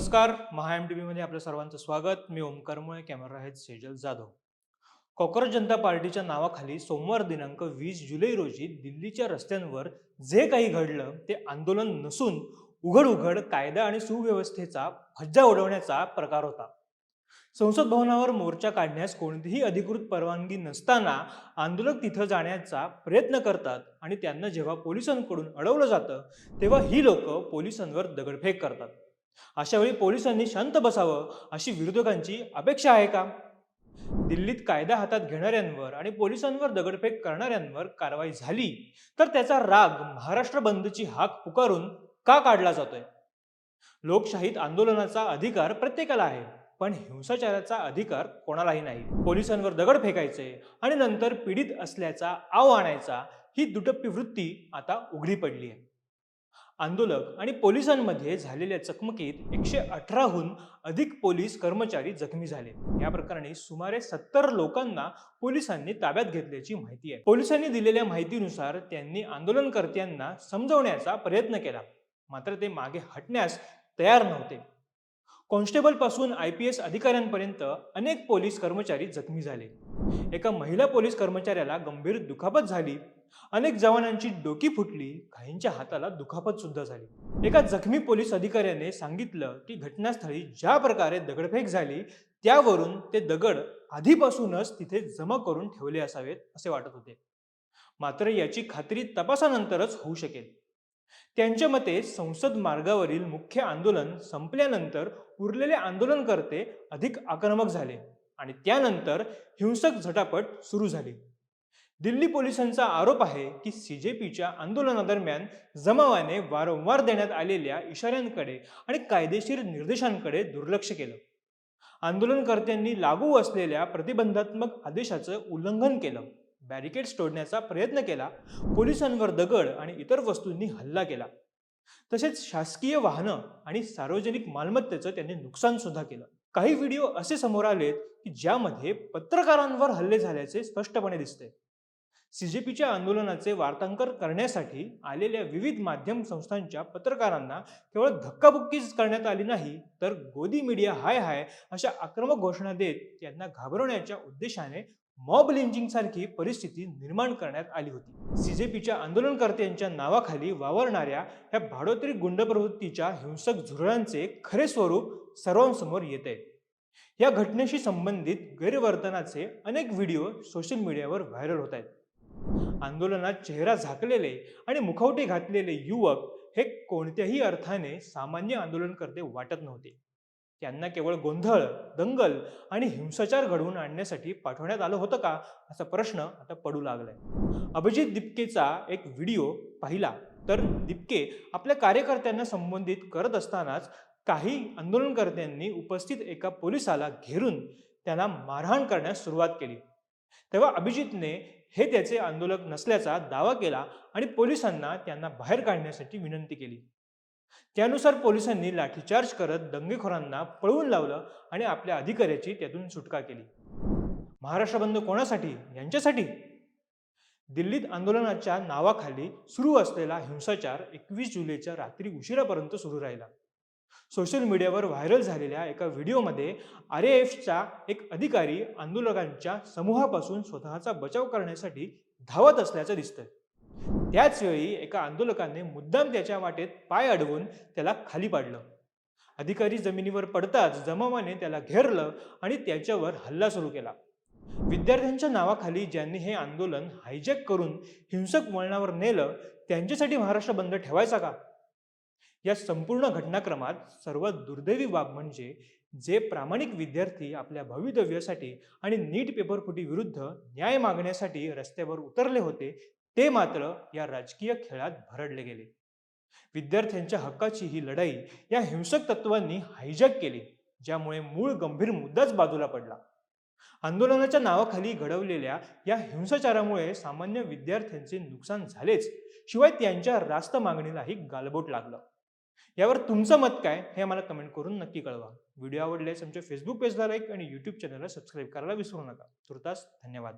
नमस्कार. महाएमटीव्ही मध्ये आपल्या सर्वांचं स्वागत. मी ओमकार मुळे, कॅमेरा आहेत सेजल जाधव. कॉक्रोच जनता पार्टीच्या नावाखाली सोमवार दिनांक 20 जुलै रोजी दिल्लीच्या रस्त्यांवर जे काही घडलं ते आंदोलन नसून उघड उघड कायदा आणि सुव्यवस्थेचा फज्जा उडवण्याचा प्रकार होता. संसद भवनावर मोर्चा काढण्यास कोणतीही अधिकृत परवानगी नसताना आंदोलक तिथं जाण्याचा प्रयत्न करतात आणि त्यांना जेव्हा पोलिसांकडून अडवलं जातं तेव्हा ही लोक पोलिसांवर दगडफेक करतात. अशा वेळी पोलिसांनी शांत बसावं अशी विरोधकांची अपेक्षा आहे का? दिल्लीत कायदा हातात घेणाऱ्यांवर आणि पोलिसांवर दगडफेक करणाऱ्यांवर कारवाई झाली तर त्याचा राग महाराष्ट्र बंदची हाक पुकारून का काढला जातोय? लोकशाहीत आंदोलनाचा अधिकार प्रत्येकाला आहे, पण हिंसाचाराचा अधिकार कोणालाही नाही. पोलिसांवर दगड फेकायचे आणि नंतर पीडित असल्याचा आव आणायचा ही दुटप्पी वृत्ती आता उघडी पडली आहे. आंदोलक आणि पोलिसांमध्ये झालेल्या चकमकीत 118हून अधिक पोलीस कर्मचारी जखमी झाले. या प्रकरणी सुमारे 70 लोकांना पोलिसांनी ताब्यात घेतल्याची माहिती आहे. पोलिसांनी दिलेल्या माहितीनुसार त्यांनी आंदोलनकर्त्यांना समजवण्याचा प्रयत्न केला, मात्र ते मागे हटण्यास तयार नव्हते. कॉन्स्टेबल पासून IPS अधिकाऱ्यांपर्यंत अनेक पोलीस कर्मचारी जखमी झाले. एका महिला पोलीस कर्मचाऱ्याला गंभीर दुखापत झाली. अनेक जवानांची डोकी फुटली, काहींच्या हाताला दुखापत सुद्धा झाली. एका जखमी पोलीस अधिकाऱ्याने सांगितलं की घटनास्थळी ज्या प्रकारे दगडफेक झाली त्यावरून ते दगड आधीपासूनच तिथे जमा करून ठेवले असावेत असे वाटत होते. मात्र याची खात्री तपासानंतरच होऊ शकेल. त्यांच्या मते संसद मार्गावरील मुख्य आंदोलन संपल्यानंतर उरलेले आंदोलनकर्ते अधिक आक्रमक झाले आणि त्यानंतर हिंसक झटापट सुरू झाली. दिल्ली पोलिसांचा आरोप आहे की CJPच्या आंदोलनादरम्यान जमावाने वारंवार देण्यात आलेल्या इशाऱ्यांकडे आणि कायदेशीर निर्देशांकडे दुर्लक्ष केलं. आंदोलनकर्त्यांनी लागू असलेल्या प्रतिबंधात्मक आदेशाचं उल्लंघन केलं, बॅरिकेड्स तोडण्याचा प्रयत्न केला, पोलिसांवर दगड आणि इतर वस्तूंनी हल्ला केला. तसेच शासकीय वाहनं आणि सार्वजनिक मालमत्तेचं त्यांनी नुकसान सुद्धा केलं. काही व्हिडिओ असे समोर आलेत की ज्यामध्ये पत्रकारांवर हल्ले झाल्याचे स्पष्टपणे दिसते. CJPच्या आंदोलनाचे वार्तांकन करण्यासाठी आलेल्या विविध माध्यम संस्थांच्या पत्रकारांना केवळ धक्काबुक्कीच करण्यात आली नाही, तर गोदी मीडिया हाय हाय अशा आक्रमक घोषणा देत त्यांना घाबरवण्याच्या उद्देशाने मॉब लिंचिंग सारखी परिस्थिती निर्माण करण्यात आली होती. CJPच्या आंदोलनकर्त्यांच्या नावाखाली वावरणाऱ्या या भाडोत्री गुंड प्रवृत्तीच्या हिंसक झुरळांचे खरे स्वरूप सर्वांसमोर येते. या घटनेशी संबंधित गैरवर्तनाचे अनेक व्हिडिओ सोशल मीडियावर व्हायरल होत आहेत. आंदोलनात चेहरा झाकलेले आणि मुखवटे घातलेले युवक हे कोणत्याही अर्थाने सामान्य आंदोलनकर्ते वाटत नव्हते. त्यांना केवळ गोंधळ, दंगल आणि हिंसाचार घडवून आणण्यासाठी पाठवण्यात आलं होतं का, असा प्रश्न आता पडू लागलाय. अभिजित दिपकेचा एक व्हिडिओ पाहिला तर दिपके आपल्या कार्यकर्त्यांना संबोधित करत असतानाच काही आंदोलनकर्त्यांनी उपस्थित एका पोलिसाला घेरून त्यांना मारहाण करण्यास सुरुवात केली. तेव्हा अभिजितने हे त्याचे आंदोलक नसल्याचा दावा केला आणि पोलिसांना त्यांना बाहेर काढण्यासाठी विनंती केली. त्यानुसार पोलिसांनी लाठीचार्ज करत दंगेखोरांना पळवून लावलं आणि आपल्या अधिकाऱ्याची त्यातून सुटका केली. महाराष्ट्र बंद कोणासाठी? यांच्यासाठी. दिल्लीत आंदोलनाच्या नावाखाली सुरू असलेला हिंसाचार 21 जुलैच्या रात्री उशिरापर्यंत सुरू राहिला. सोशल मीडियावर व्हायरल झालेल्या एका व्हिडिओमध्ये RAFचा एक अधिकारी आंदोलकांच्या समूहापासून स्वतःचा बचाव करण्यासाठी धावत असल्याचं दिसतंय. त्याच वेळी एका आंदोलकाने मुद्दाम त्याच्या वाटेत पाय अडवून त्याला खाली पाडलं. अधिकारी जमिनीवर पडताच जमावाने त्याला घेरलं आणि त्याच्यावर हल्ला सुरू केला. विद्यार्थ्यांच्या नावाखाली ज्यांनी हे आंदोलन हायजॅक करून हिंसक वळणावर नेलं त्यांच्यासाठी महाराष्ट्र बंद ठेवायचा का? या संपूर्ण घटनाक्रमात सर्वात दुर्दैवी बाब म्हणजे जे प्रामाणिक विद्यार्थी आपल्या भवितव्यासाठी आणि नीट पेपरफुटी विरुद्ध न्याय मागण्यासाठी रस्त्यावर उतरले होते ते मात्र या राजकीय खेळात भरडले गेले. विद्यार्थ्यांच्या हक्काची ही लढाई या हिंसक तत्वांनी हायजॅक केली, ज्यामुळे मूळ गंभीर मुद्दाच बाजूला पडला. आंदोलनाच्या नावाखाली घडवलेल्या या हिंसाचारामुळे सामान्य विद्यार्थ्यांचे नुकसान झालेच, शिवाय त्यांच्या रास्त मागणीलाही गालबोट लागलं. यावर तुमचं मत काय हे आम्हाला कमेंट करून नक्की कळवा. व्हिडिओ आवडल्यास आमच्या फेसबुक पेजला लाईक आणि YouTube चॅनलला सबस्क्राईब करायला विसरू नका. तुर्तास धन्यवाद.